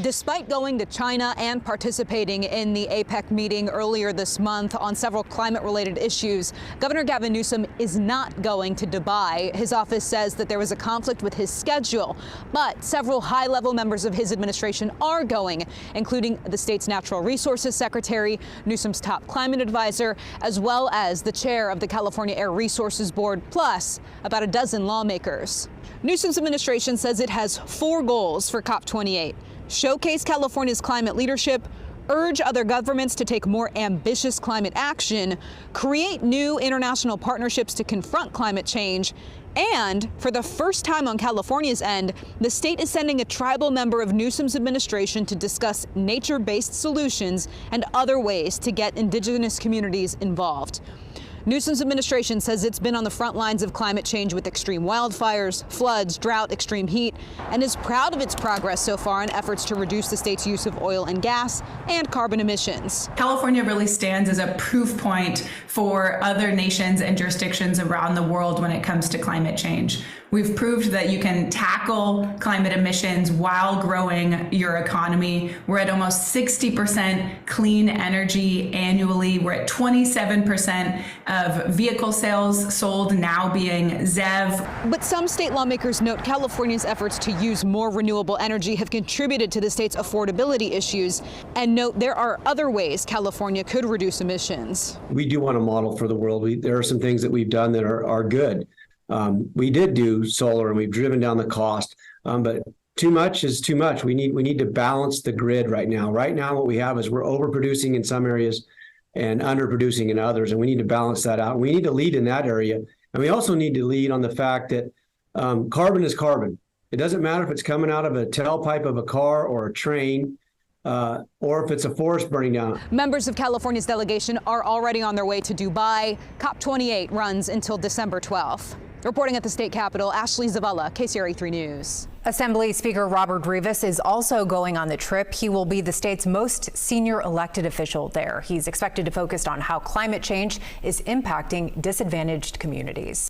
Despite going to China and participating in the APEC meeting earlier this month on several climate-related issues, Governor Gavin Newsom is not going to Dubai. His office says that there was a conflict with his schedule, but several high-level members of his administration are going, including the state's Natural Resources Secretary, Newsom's top climate advisor, as well as the chair of the California Air Resources Board, plus about a dozen lawmakers. Newsom's administration says it has 4 goals for COP28. Showcase California's climate leadership, urge other governments to take more ambitious climate action, create new international partnerships to confront climate change, and for the first time on California's end, the state is sending a tribal member of Newsom's administration to discuss nature-based solutions and other ways to get indigenous communities involved. Newsom's administration says it's been on the front lines of climate change with extreme wildfires, floods, drought, extreme heat, and is proud of its progress so far in efforts to reduce the state's use of oil and gas and carbon emissions. California really stands as a proof point for other nations and jurisdictions around the world when it comes to climate change. We've proved that you can tackle climate emissions while growing your economy. We're at almost 60% clean energy annually. We're at 27% of vehicle sales sold now being ZEV. But some state lawmakers note California's efforts to use more renewable energy have contributed to the state's affordability issues and note there are other ways California could reduce emissions. We do want to model for the world. There are some things that we've done that are good. We did do solar and we've driven down the cost, but too much is too much. We need to balance the grid right now. Right now, what we have is we're overproducing in some areas and underproducing in others, and we need to balance that out. We need to lead in that area, and we also need to lead on the fact that carbon is carbon. It doesn't matter if it's coming out of a tailpipe of a car or a train, or if it's a forest burning down. Members of California's delegation are already on their way to Dubai. COP28 runs until December 12th. Reporting at the state capitol, Ashley Zavala, KCRA 3 News. Assembly Speaker Robert Rivas is also going on the trip. He will be the state's most senior elected official there. He's expected to focus on how climate change is impacting disadvantaged communities.